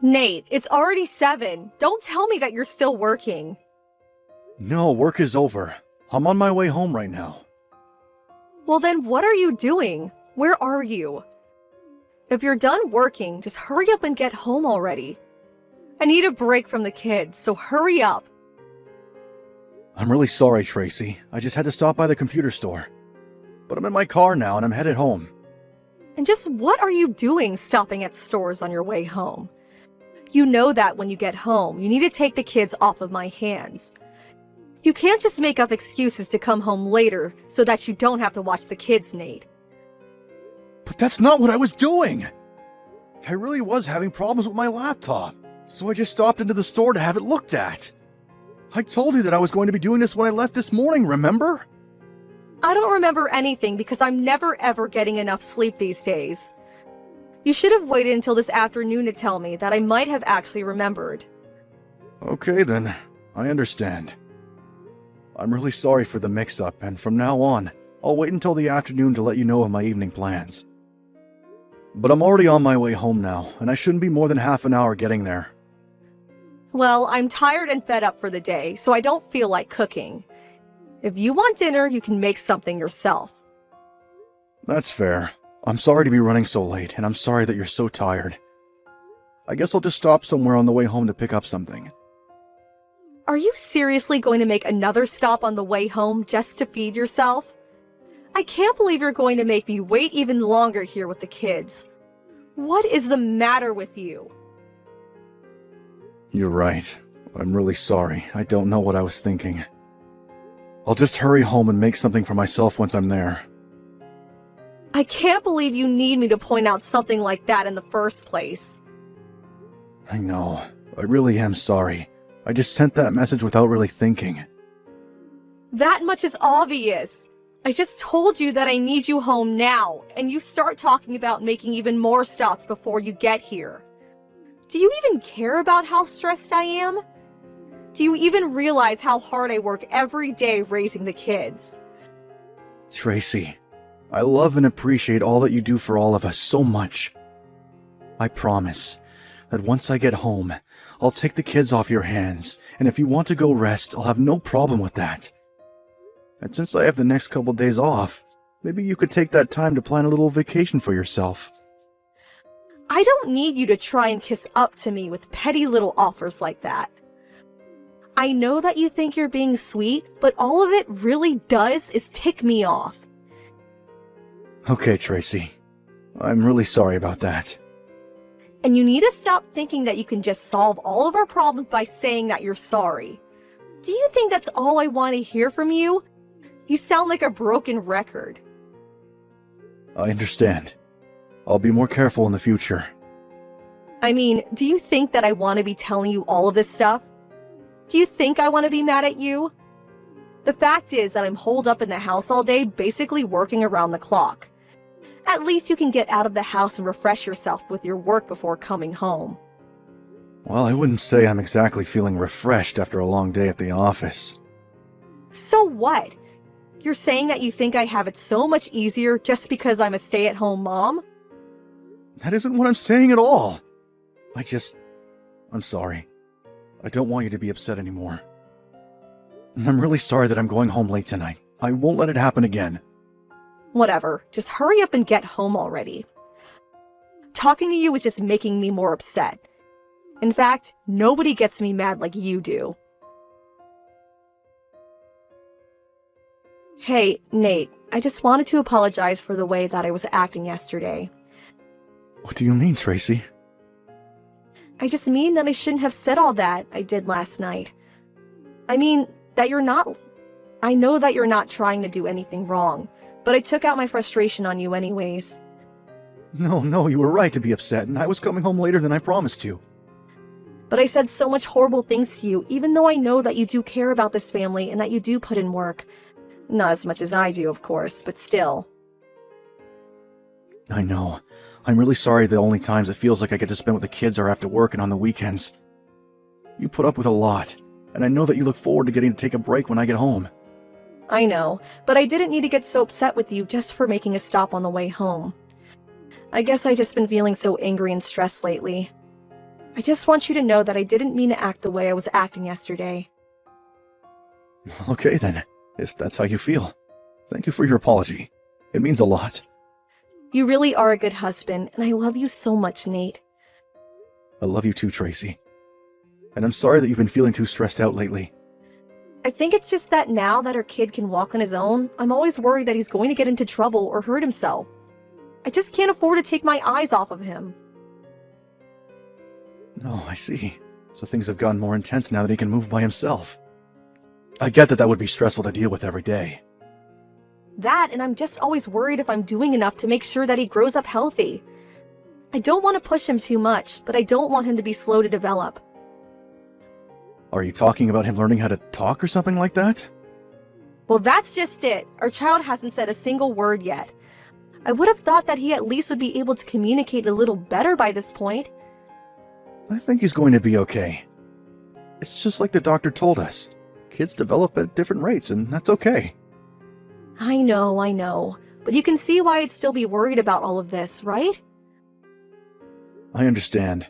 Nate, it's already 7. Don't tell me that you're still working. No, work is over. I'm on my way home right now. Well then, what are you doing? Where are you? If you're done working, just hurry up and get home already. I need a break from the kids, so hurry up. I'm really sorry, Tracy. I just had to stop by the computer store. But I'm in my car now and I'm headed home. And just what are you doing stopping at stores on your way home? You know that when you get home, you need to take the kids off of my hands. You can't just make up excuses to come home later so that you don't have to watch the kids, Nate. But that's not what I was doing! I really was having problems with my laptop, so I just stopped into the store to have it looked at. I told you that I was going to be doing this when I left this morning, remember? I don't remember anything because I'm never ever getting enough sleep these days. You should have waited until this afternoon to tell me that I might have actually remembered. Okay then, I understand. I'm really sorry for the mix-up, and from now on, I'll wait until the afternoon to let you know of my evening plans. But I'm already on my way home now, and I shouldn't be more than half an hour getting there. Well, I'm tired and fed up for the day, so I don't feel like cooking. If you want dinner, you can make something yourself. That's fair. I'm sorry to be running so late, and I'm sorry that you're so tired. I guess I'll just stop somewhere on the way home to pick up something. Are you seriously going to make another stop on the way home just to feed yourself? I can't believe you're going to make me wait even longer here with the kids. What is the matter with you? You're right. I'm really sorry. I don't know what I was thinking. I'll just hurry home and make something for myself once I'm there. I can't believe you need me to point out something like that in the first place. I know. I really am sorry. I just sent that message without really thinking. That much is obvious. I just told you that I need you home now, and you start talking about making even more stops before you get here. Do you even care about how stressed I am? Do you even realize how hard I work every day raising the kids? Tracy, I love and appreciate all that you do for all of us so much. I promise that once I get home, I'll take the kids off your hands, and if you want to go rest, I'll have no problem with that. And since I have the next couple days off, maybe you could take that time to plan a little vacation for yourself. I don't need you to try and kiss up to me with petty little offers like that. I know that you think you're being sweet, but all of it really does is tick me off. Okay, Tracy. I'm really sorry about that. And you need to stop thinking that you can just solve all of our problems by saying that you're sorry. Do you think that's all I want to hear from you? You sound like a broken record. I understand. I'll be more careful in the future. I mean, do you think that I want to be telling you all of this stuff? Do you think I want to be mad at you? The fact is that I'm holed up in the house all day, basically working around the clock. At least you can get out of the house and refresh yourself with your work before coming home. Well, I wouldn't say I'm exactly feeling refreshed after a long day at the office. So what? You're saying that you think I have it so much easier just because I'm a stay-at-home mom? That isn't what I'm saying at all. I'm sorry. I don't want you to be upset anymore. I'm really sorry that I'm going home late tonight. I won't let it happen again. Whatever. Just hurry up and get home already. Talking to you is just making me more upset. In fact, nobody gets me mad like you do. Hey, Nate, I just wanted to apologize for the way that I was acting yesterday. What do you mean, Tracy? I just mean that I shouldn't have said all that I did last night. I mean, that you're not... I know that you're not trying to do anything wrong, but I took out my frustration on you anyways. No, you were right to be upset, and I was coming home later than I promised you. But I said so much horrible things to you, even though I know that you do care about this family and that you do put in work. Not as much as I do, of course, but still. I know. I'm really sorry the only times it feels like I get to spend with the kids are after work and on the weekends. You put up with a lot, and I know that you look forward to getting to take a break when I get home. I know, but I didn't need to get so upset with you just for making a stop on the way home. I guess I just been feeling so angry and stressed lately. I just want you to know that I didn't mean to act the way I was acting yesterday. Okay then, if that's how you feel. Thank you for your apology. It means a lot. You really are a good husband, and I love you so much, Nate. I love you too, Tracy. And I'm sorry that you've been feeling too stressed out lately. I think it's just that now that our kid can walk on his own, I'm always worried that he's going to get into trouble or hurt himself. I just can't afford to take my eyes off of him. Oh, I see. So things have gotten more intense now that he can move by himself. I get that that would be stressful to deal with every day. That, and I'm just always worried if I'm doing enough to make sure that he grows up healthy. I don't want to push him too much, but I don't want him to be slow to develop. Are you talking about him learning how to talk or something like that? Well, that's just it. Our child hasn't said a single word yet. I would have thought that he at least would be able to communicate a little better by this point. I think he's going to be okay. It's just like the doctor told us. Kids develop at different rates, and that's okay. I know. But you can see why I'd still be worried about all of this, right? I understand.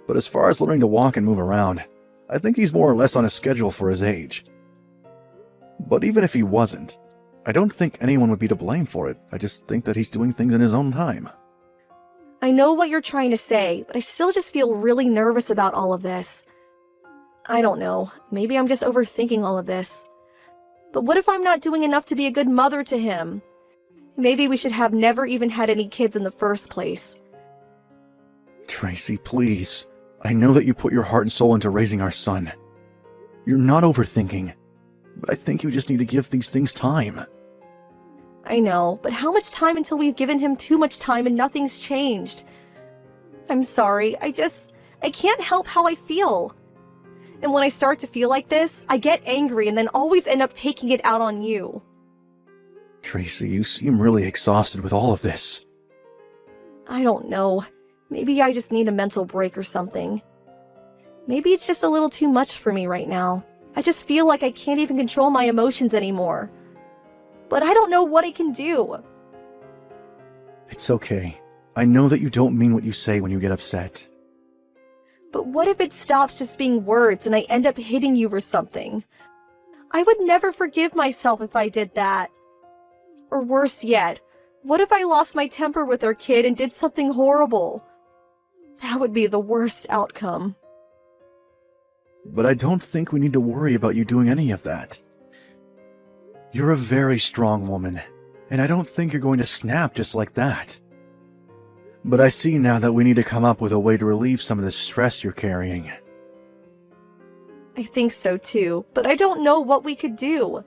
But as far as learning to walk and move around, I think he's more or less on a schedule for his age. But even if he wasn't, I don't think anyone would be to blame for it. I just think that he's doing things in his own time. I know what you're trying to say, but I still just feel really nervous about all of this. I don't know. Maybe I'm just overthinking all of this. But what if I'm not doing enough to be a good mother to him? Maybe we should have never even had any kids in the first place. Tracy, please. I know that you put your heart and soul into raising our son. You're not overthinking, but I think you just need to give these things time. I know, but how much time until we've given him too much time and nothing's changed? I'm sorry, I can't help how I feel. And when I start to feel like this, I get angry and then always end up taking it out on you. Tracy, you seem really exhausted with all of this. I don't know. Maybe I just need a mental break or something. Maybe it's just a little too much for me right now. I just feel like I can't even control my emotions anymore. But I don't know what I can do. It's okay. I know that you don't mean what you say when you get upset. But what if it stops just being words and I end up hitting you or something? I would never forgive myself if I did that. Or worse yet, what if I lost my temper with our kid and did something horrible? That would be the worst outcome. But I don't think we need to worry about you doing any of that. You're a very strong woman, and I don't think you're going to snap just like that. But I see now that we need to come up with a way to relieve some of the stress you're carrying. I think so too, but I don't know what we could do.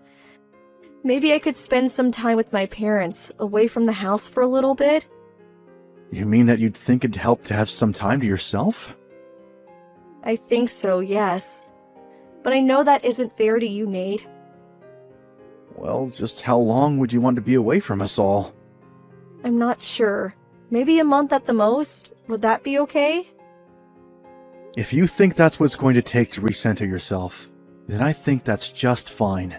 Maybe I could spend some time with my parents, away from the house for a little bit. You mean that you'd think it'd help to have some time to yourself? I think so, yes. But I know that isn't fair to you, Nate. Well, just how long would you want to be away from us all? I'm not sure. Maybe a month at the most? Would that be okay? If you think that's what it's going to take to recenter yourself, then I think that's just fine.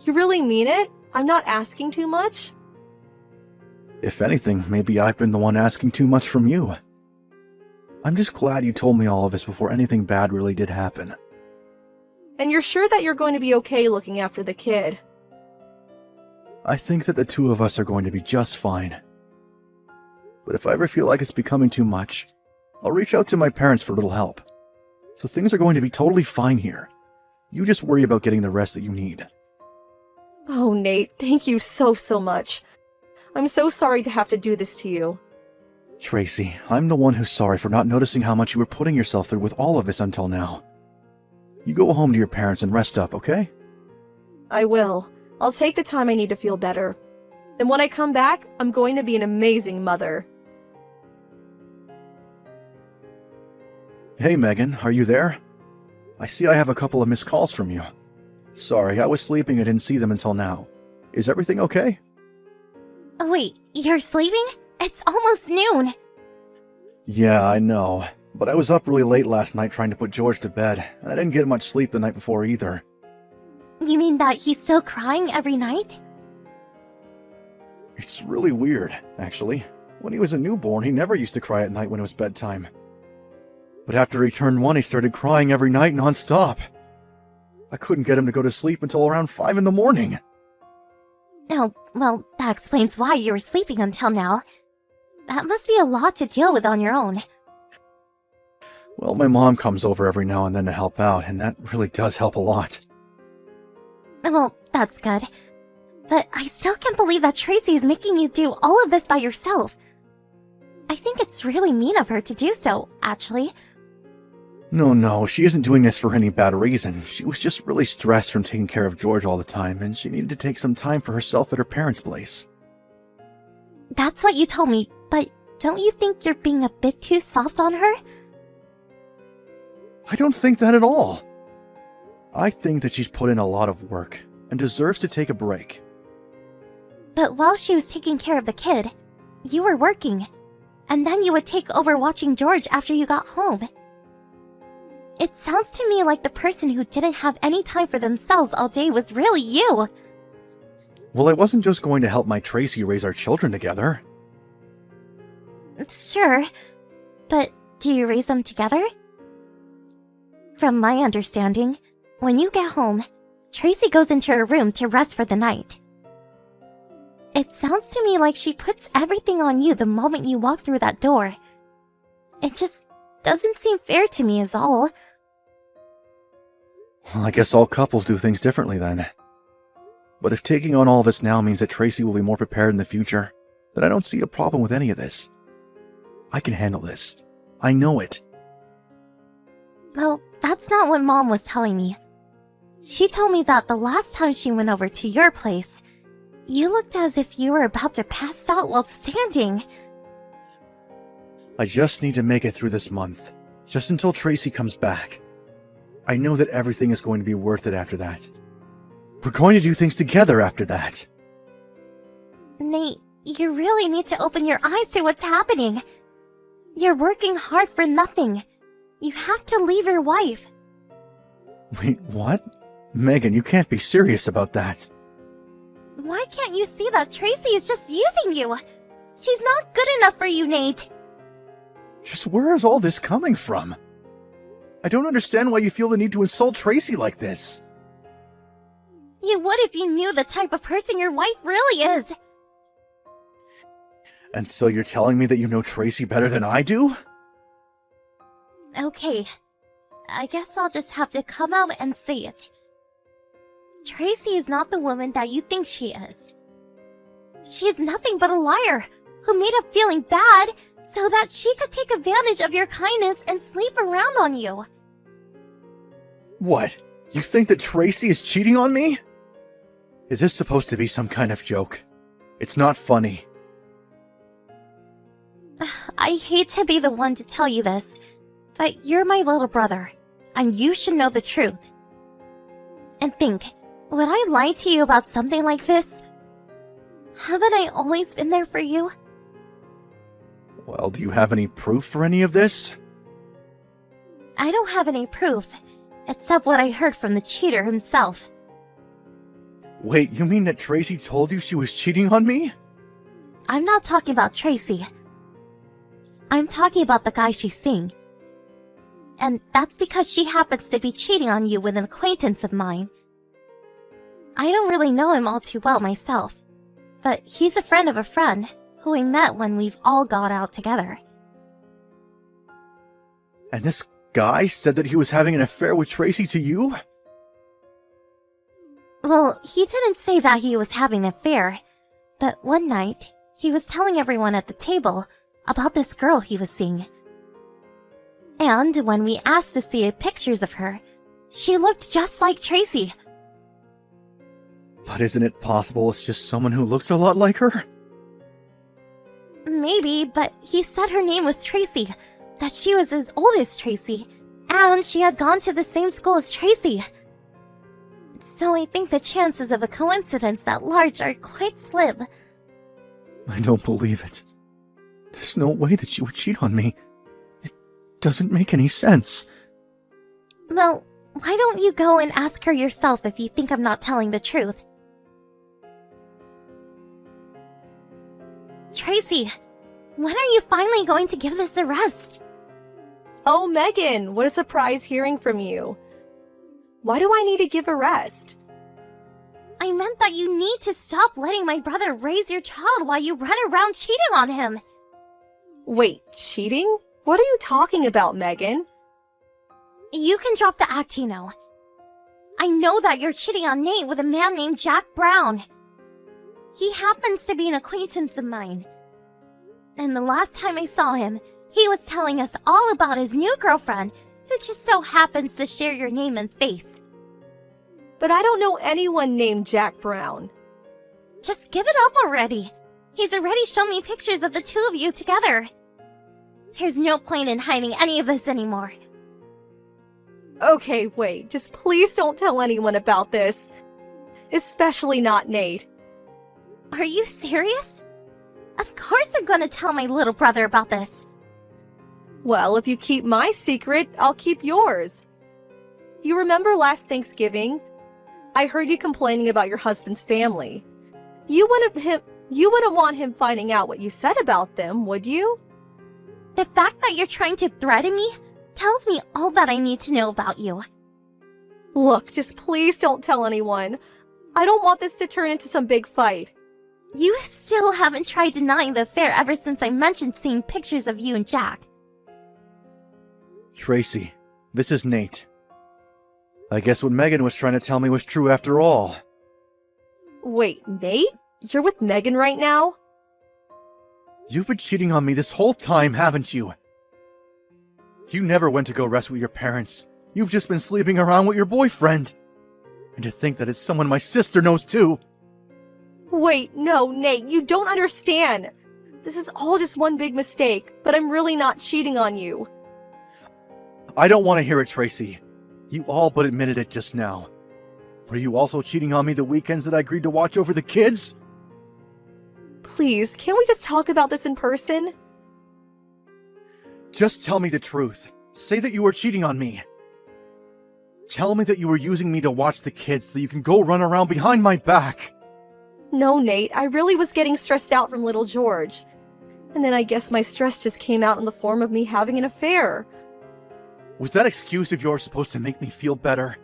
You really mean it? I'm not asking too much? If anything, maybe I've been the one asking too much from you. I'm just glad you told me all of this before anything bad really did happen. And you're sure that you're going to be okay looking after the kid? I think that the two of us are going to be just fine. But if I ever feel like it's becoming too much, I'll reach out to my parents for a little help. So things are going to be totally fine here. You just worry about getting the rest that you need. Oh, Nate, thank you so much. I'm so sorry to have to do this to you. Tracy, I'm the one who's sorry for not noticing how much you were putting yourself through with all of this until now. You go home to your parents and rest up, okay? I will. I'll take the time I need to feel better. And when I come back, I'm going to be an amazing mother. Hey Megan, are you there? I see I have a couple of missed calls from you. Sorry, I was sleeping and didn't see them until now. Is everything okay? Oh, wait, you're sleeping? It's almost noon. Yeah, I know. But I was up really late last night trying to put George to bed, and I didn't get much sleep the night before either. You mean that he's still crying every night? It's really weird, actually. When he was a newborn, he never used to cry at night when it was bedtime. But after he turned 1, he started crying every night non-stop. I couldn't get him to go to sleep until around 5 in the morning. Oh, well, that explains why you were sleeping until now. That must be a lot to deal with on your own. Well, my mom comes over every now and then to help out, and that really does help a lot. Well, that's good. But I still can't believe that Tracy is making you do all of this by yourself. I think it's really mean of her to do so, actually. No, she isn't doing this for any bad reason. She was just really stressed from taking care of George all the time, and she needed to take some time for herself at her parents' place. That's what you told me, but don't you think you're being a bit too soft on her? I don't think that at all. I think that she's put in a lot of work and deserves to take a break. But while she was taking care of the kid, you were working, and then you would take over watching George after you got home. It sounds to me like the person who didn't have any time for themselves all day was really you. Well, I wasn't just going to help my Tracy raise our children together. Sure, but do you raise them together? From my understanding, when you get home, Tracy goes into her room to rest for the night. It sounds to me like she puts everything on you the moment you walk through that door. It just doesn't seem fair to me is all. Well, I guess all couples do things differently then. But if taking on all this now means that Tracy will be more prepared in the future, then I don't see a problem with any of this. I can handle this. I know it. Well, that's not what Mom was telling me. She told me that the last time she went over to your place, you looked as if you were about to pass out while standing. I just need to make it through this month, just until Tracy comes back. I know that everything is going to be worth it after that. We're going to do things together after that. Nate, you really need to open your eyes to what's happening. You're working hard for nothing. You have to leave your wife. Wait, what? Megan, you can't be serious about that. Why can't you see that Tracy is just using you? She's not good enough for you, Nate. Just where is all this coming from? I don't understand why you feel the need to insult Tracy like this. You would if you knew the type of person your wife really is. And so you're telling me that you know Tracy better than I do? Okay, I guess I'll just have to come out and say it. Tracy is not the woman that you think she is. She is nothing but a liar who made up feeling bad so that she could take advantage of your kindness and sleep around on you. What? You think that Tracy is cheating on me? Is this supposed to be some kind of joke? It's not funny. I hate to be the one to tell you this, but you're my little brother, and you should know the truth. And think, would I lie to you about something like this? Haven't I always been there for you? Well, do you have any proof for any of this? I don't have any proof, except what I heard from the cheater himself. Wait, you mean that Tracy told you she was cheating on me? I'm not talking about Tracy. I'm talking about the guy she's seeing. And that's because she happens to be cheating on you with an acquaintance of mine. I don't really know him all too well myself, but he's a friend of a friend who we met when we've all gone out together. And this guy said that he was having an affair with Tracy to you? Well, he didn't say that he was having an affair, but one night, he was telling everyone at the table about this girl he was seeing. And when we asked to see pictures of her, she looked just like Tracy. But isn't it possible it's just someone who looks a lot like her? Maybe, but he said her name was Tracy, that she was as old as Tracy, and she had gone to the same school as Tracy. So I think the chances of a coincidence that large are quite slim. I don't believe it. There's no way that she would cheat on me. It doesn't make any sense. Well, why don't you go and ask her yourself if you think I'm not telling the truth? Tracy, when are you finally going to give this a rest? Oh, Megan, what a surprise hearing from you. Why do I need to give a rest? I meant that you need to stop letting my brother raise your child while you run around cheating on him. Wait, cheating? What are you talking about, Megan? You can drop the act, Tino. I know that you're cheating on Nate with a man named Jack Brown. He happens to be an acquaintance of mine. And the last time I saw him, he was telling us all about his new girlfriend, who just so happens to share your name and face. But I don't know anyone named Jack Brown. Just give it up already. He's already shown me pictures of the two of you together. There's no point in hiding any of this anymore. Okay, wait, just please don't tell anyone about this. Especially not Nate. Are you serious? Of course I'm gonna tell my little brother about this. Well, if you keep my secret, I'll keep yours. You remember last Thanksgiving? I heard you complaining about your husband's family. You wouldn't want him finding out what you said about them, would you? The fact that you're trying to threaten me tells me all that I need to know about you. Look, just please don't tell anyone. I don't want this to turn into some big fight. You still haven't tried denying the affair ever since I mentioned seeing pictures of you and Jack. Tracy, this is Nate. I guess what Megan was trying to tell me was true after all. Wait, Nate? You're with Megan right now? You've been cheating on me this whole time, haven't you? You never went to go rest with your parents. You've just been sleeping around with your boyfriend. And to think that it's someone my sister knows too. Wait, no, Nate, you don't understand. This is all just one big mistake, but I'm really not cheating on you. I don't want to hear it, Tracy. You all but admitted it just now. Were you also cheating on me the weekends that I agreed to watch over the kids? Please, can't we just talk about this in person? Just tell me the truth. Say that you were cheating on me. Tell me that you were using me to watch the kids so you can go run around behind my back. No, Nate, I really was getting stressed out from little George. And then I guess my stress just came out in the form of me having an affair. Was that excuse of yours supposed to make me feel better?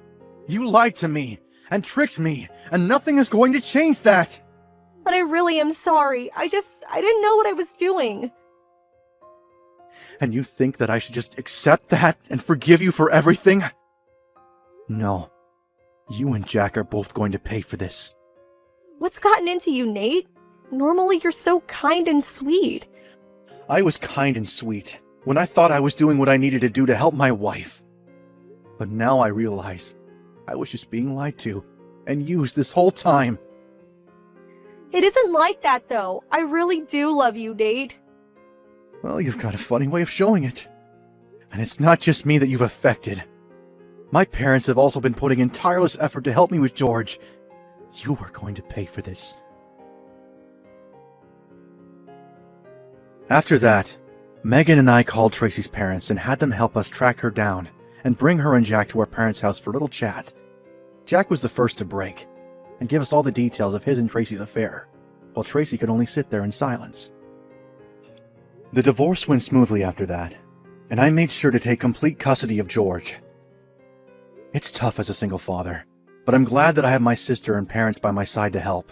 You lied to me and tricked me, and nothing is going to change that. But I really am sorry. I didn't know what I was doing. And you think that I should just accept that and forgive you for everything? No. You and Jack are both going to pay for this. What's gotten into you, Nate? Normally you're so kind and sweet. I was kind and sweet when I thought I was doing what I needed to do to help my wife. But now I realize I was just being lied to and used this whole time. It isn't like that, though. I really do love you, Nate. Well, you've got a funny way of showing it. And it's not just me that you've affected. My parents have also been putting in tireless effort to help me with George. You are going to pay for this. After that, Megan and I called Tracy's parents and had them help us track her down and bring her and Jack to our parents' house for a little chat. Jack was the first to break and give us all the details of his and Tracy's affair, while Tracy could only sit there in silence. The divorce went smoothly after that, and I made sure to take complete custody of George. It's tough as a single father, but I'm glad that I have my sister and parents by my side to help.